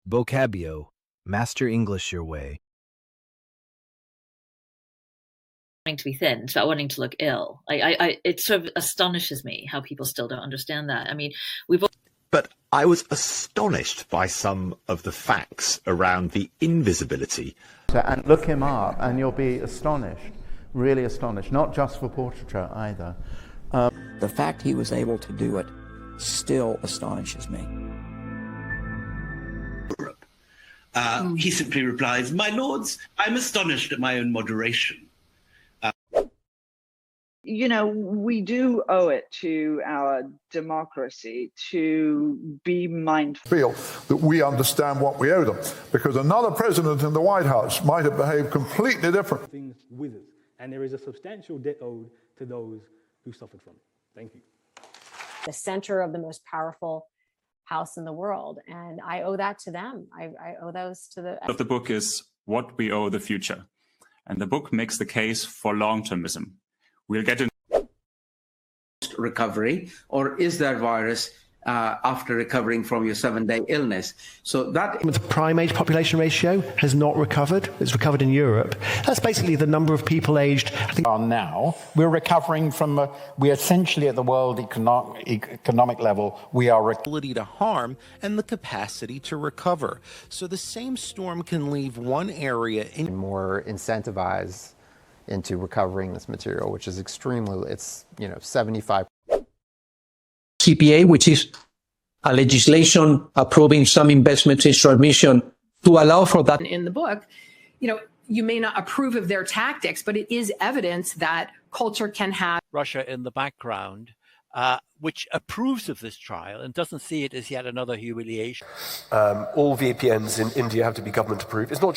Vocabio. Master English your way. Wanting to be thin, it's about wanting to look ill. It sort of astonishes me how people still don't understand that. I mean, But I was astonished by some of the facts around the invisibility. And look him up and you'll be astonished, really astonished, not just for portraiture either. The fact he was able to do it still astonishes me. He simply replies, "My lords, I'm astonished at my own moderation." You know, we do owe it to our democracy to be mindful. Feel that we understand what we owe them, because another president in the White House might have behaved completely different. Things with us, and there is a substantial debt owed to those who suffered from it. Thank you. The center of the most powerful house in the world, and I owe that to them. I owe those to the... Of the book is What We Owe the Future, and the book makes the case for long-termism. We'll get into recovery, or is there virus after recovering from your 7-day illness? So that the prime age population ratio has not recovered. It's recovered in Europe. That's basically the number of people aged. I think now we're recovering from. We're essentially at the world economic level. We are ability to harm and the capacity to recover. So the same storm can leave one area in more incentivized into recovering this material, which is extremely, it's, 75. CPA, which is a legislation approving some investments in transmission to allow for that. In the book, you may not approve of their tactics, but it is evidence that culture can have Russia in the background, which approves of this trial and doesn't see it as yet another humiliation. All VPNs in India have to be government approved. It's not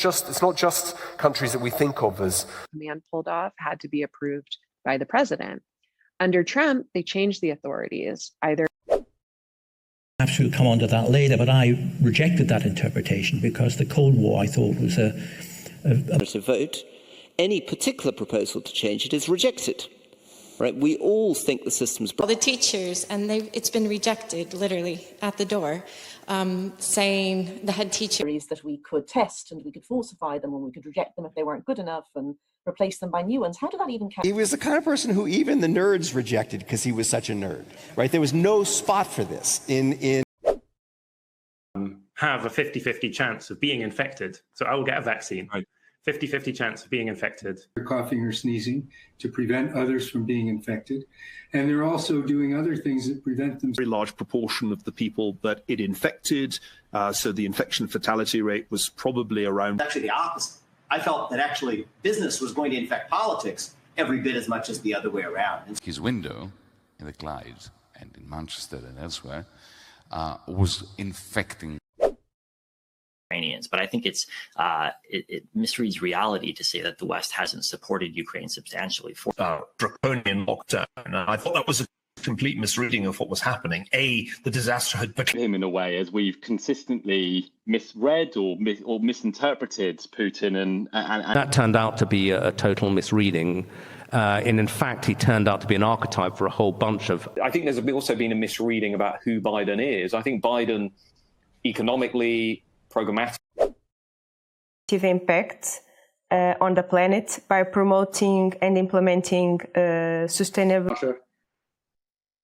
just countries that we think of as. Command pulled off had to be approved by the president. Under Trump, they changed the authorities. Either have to come on to that later, but I rejected that interpretation because the Cold War, I thought, was a vote. Any particular proposal to change it is rejected. Right? We all think the system's... The teachers, and it's been rejected, literally, at the door, saying the head teacher... That we could test and we could falsify them and we could reject them if they weren't good enough and replace them by new ones. How did that even count? He was the kind of person who even the nerds rejected because he was such a nerd, right? There was no spot for this in... Have a 50-50 chance of being infected. So I will get a vaccine. Right. 50-50 chance of being infected. Coughing or sneezing to prevent others from being infected. And they're also doing other things that prevent them. A very large proportion of the people that it infected, so the infection fatality rate was probably around... Actually the opposite. I felt that actually business was going to infect politics every bit as much as the other way around. His window in the Clyde and in Manchester and elsewhere was infecting Ukrainians, but I think it misreads reality to say that the West hasn't supported Ukraine substantially for draconian lockdown. And I thought that was a complete misreading of what was happening. The disaster had become him in a way, as we've consistently misread or misinterpreted Putin, and that turned out to be a total misreading. And in fact, he turned out to be an archetype for a whole bunch of... I think there's also been a misreading about who Biden is. I think Biden, economically, programmatic impact on the planet by promoting and implementing sustainable...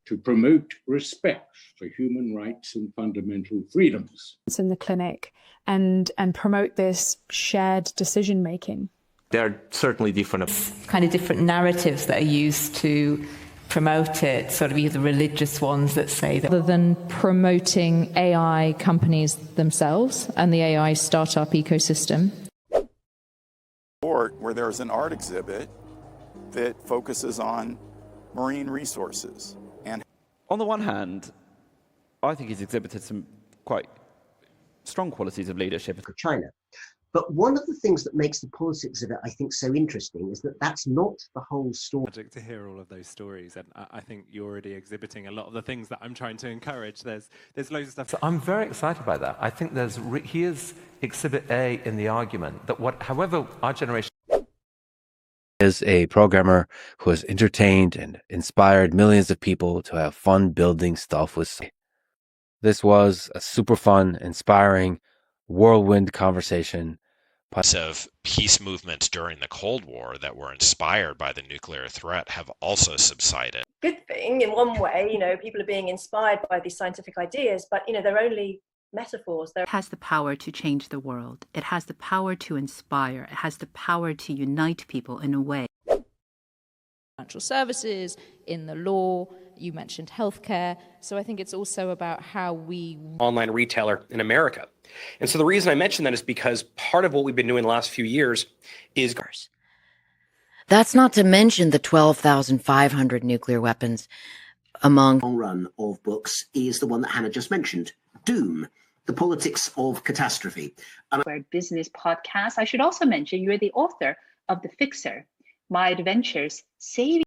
To promote respect for human rights and fundamental freedoms. In the clinic and promote this shared decision making. There are certainly different narratives that are used to promote it, sort of either religious ones that say that. Rather than promoting AI companies themselves and the AI startup ecosystem. Where there's an art exhibit that focuses on marine resources. And on the one hand, I think he's exhibited some quite strong qualities of leadership. For China. But one of the things that makes the politics of it, I think, so interesting is that that's not the whole story. To hear all of those stories, and I think you're already exhibiting a lot of the things that I'm trying to encourage. There's loads of stuff. So I'm very excited by that. I think here's exhibit A in the argument that however our generation is a programmer who has entertained and inspired millions of people to have fun building stuff with. This was a super fun, inspiring, whirlwind conversation. Of peace movements during the Cold War that were inspired by the nuclear threat have also subsided. Good thing in one way, people are being inspired by these scientific ideas, but they're only metaphors. It has the power to change the world. It has the power to inspire. It has the power to unite people in a way. Financial services, in the law, you mentioned healthcare. So I think it's also about how we... Online retailer in America. And so the reason I mention that is because part of what we've been doing the last few years is... That's not to mention the 12,500 nuclear weapons among... long run of books is the one that Hannah just mentioned, Doom, The Politics of Catastrophe. Business podcast. I should also mention you're the author of The Fixer, My Adventures Saving.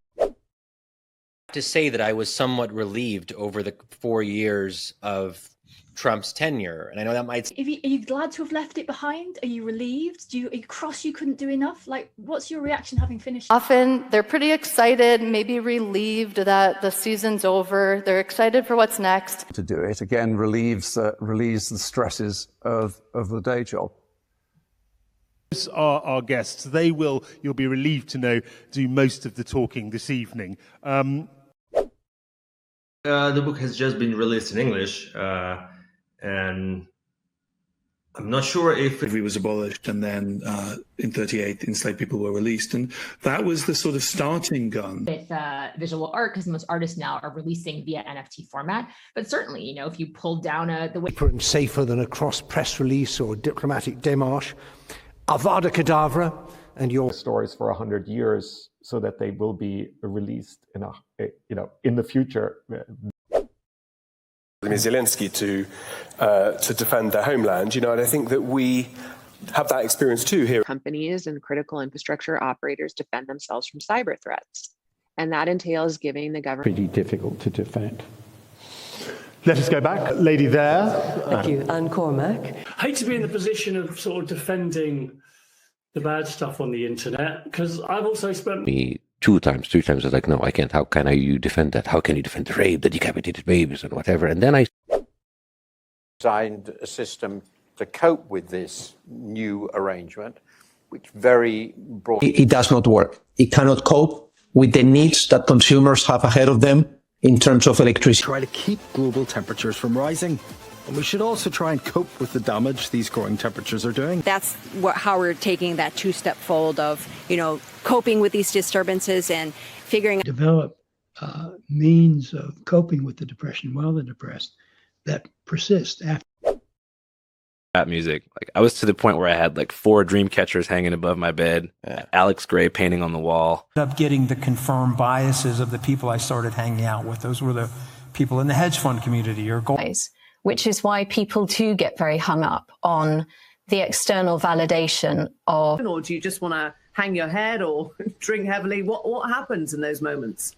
To say that I was somewhat relieved over the 4 years of Trump's tenure, and I know that might... Are you glad to have left it behind? Are you relieved? Are you cross you couldn't do enough? Like, what's your reaction having finished? Often they're pretty excited, maybe relieved that the season's over. They're excited for what's next. To do it, again, relieves the stresses of the day job. Are our guests. You'll be relieved to know, do most of the talking this evening. The book has just been released in English, and I'm not sure if slavery was abolished, and then in 1938 enslaved people were released, and that was the sort of starting gun. With visual art, because most artists now are releasing via NFT format, but certainly, if you pull down the way... Safer and safer than a cross-press release or diplomatic démarche. Avada Kedavra, and your stories for 100 years, so that they will be released in the future. Zelensky to defend their homeland, and I think that we have that experience too here. Companies and critical infrastructure operators defend themselves from cyber threats, and that entails giving the government... Pretty difficult to defend. Let us go back. Lady there. Thank you. Anne Cormack. I hate to be in the position of sort of defending the bad stuff on the internet, because I've also spent... Me 2 times, 3 times, I was like, no, I can't. How can you defend that? How can you defend the rape, the decapitated babies and whatever? And then I... designed a system to cope with this new arrangement, which very broadly... It does not work. It cannot cope with the needs that consumers have ahead of them in terms of electricity. Try to keep global temperatures from rising. And we should also try and cope with the damage these growing temperatures are doing. That's how we're taking that 2-step fold of, coping with these disturbances and figuring... Develop means of coping with the depression while they're depressed that persist after. Rap music. Like, I was to the point where I had like 4 dream catchers hanging above my bed, Alex Gray painting on the wall. Up getting the confirmed biases of the people I started hanging out with. Those were the people in the hedge fund community or goals. Which is why people do get very hung up on the external validation of... Or do you just want to hang your head or drink heavily? What happens in those moments?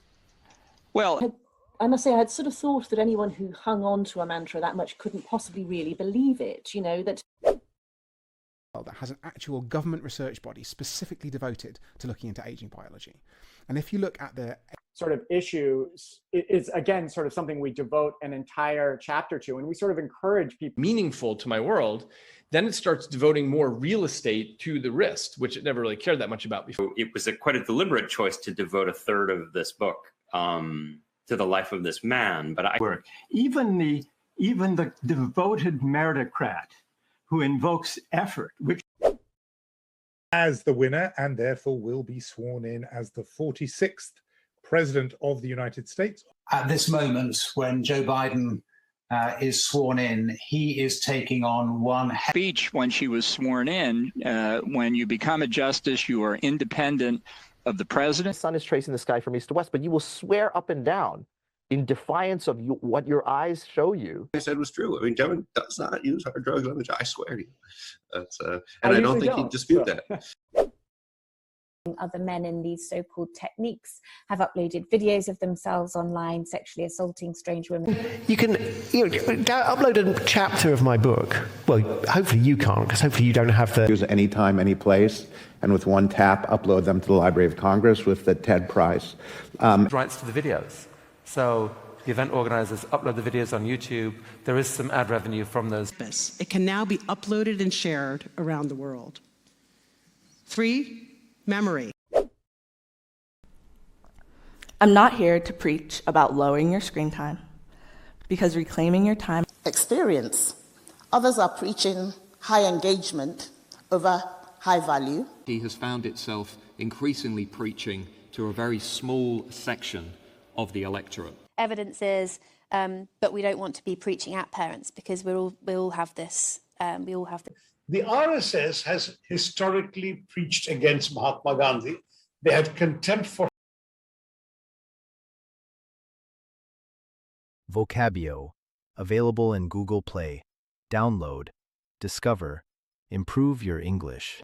Well, I must say, I'd sort of thought that anyone who hung on to a mantra that much couldn't possibly really believe it, that... that has an actual government research body specifically devoted to looking into aging biology. And if you look at the sort of issues, it's again sort of something we devote an entire chapter to, and we sort of encourage people. Meaningful to my world, then it starts devoting more real estate to the wrist, which it never really cared that much about before. It was quite a deliberate choice to devote a third of this book to the life of this man. But even the devoted meritocrat who invokes effort, which as the winner, and therefore will be sworn in as the 46th President of the United States. At this moment, when Joe Biden is sworn in, he is taking on one speech when she was sworn in. When you become a justice, you are independent of the president. The sun is tracing the sky from east to west, but you will swear up and down in defiance of what your eyes show you. I said was true. I mean, Devin does not use hard drugs on the job. I swear to you. That's, and I don't think he'd dispute that. Other men in these so-called techniques have uploaded videos of themselves online, sexually assaulting strange women. You can upload a chapter of my book. Well, hopefully you can't, because hopefully you don't have the... Use anytime, any place, and with one tap, upload them to the Library of Congress with the TED Prize. Rights to the videos. So the event organizers upload the videos on YouTube. There is some ad revenue from those. It can now be uploaded and shared around the world. 3, memory. I'm not here to preach about lowering your screen time, because reclaiming your time. Experience. Others are preaching high engagement over high value. He has found itself increasingly preaching to a very small section of the electorate. Evidence is, but we don't want to be preaching at parents because we all have this. We all have this. The RSS has historically preached against Mahatma Gandhi. They had contempt for Vocabio, available in Google Play. Download, discover, improve your English.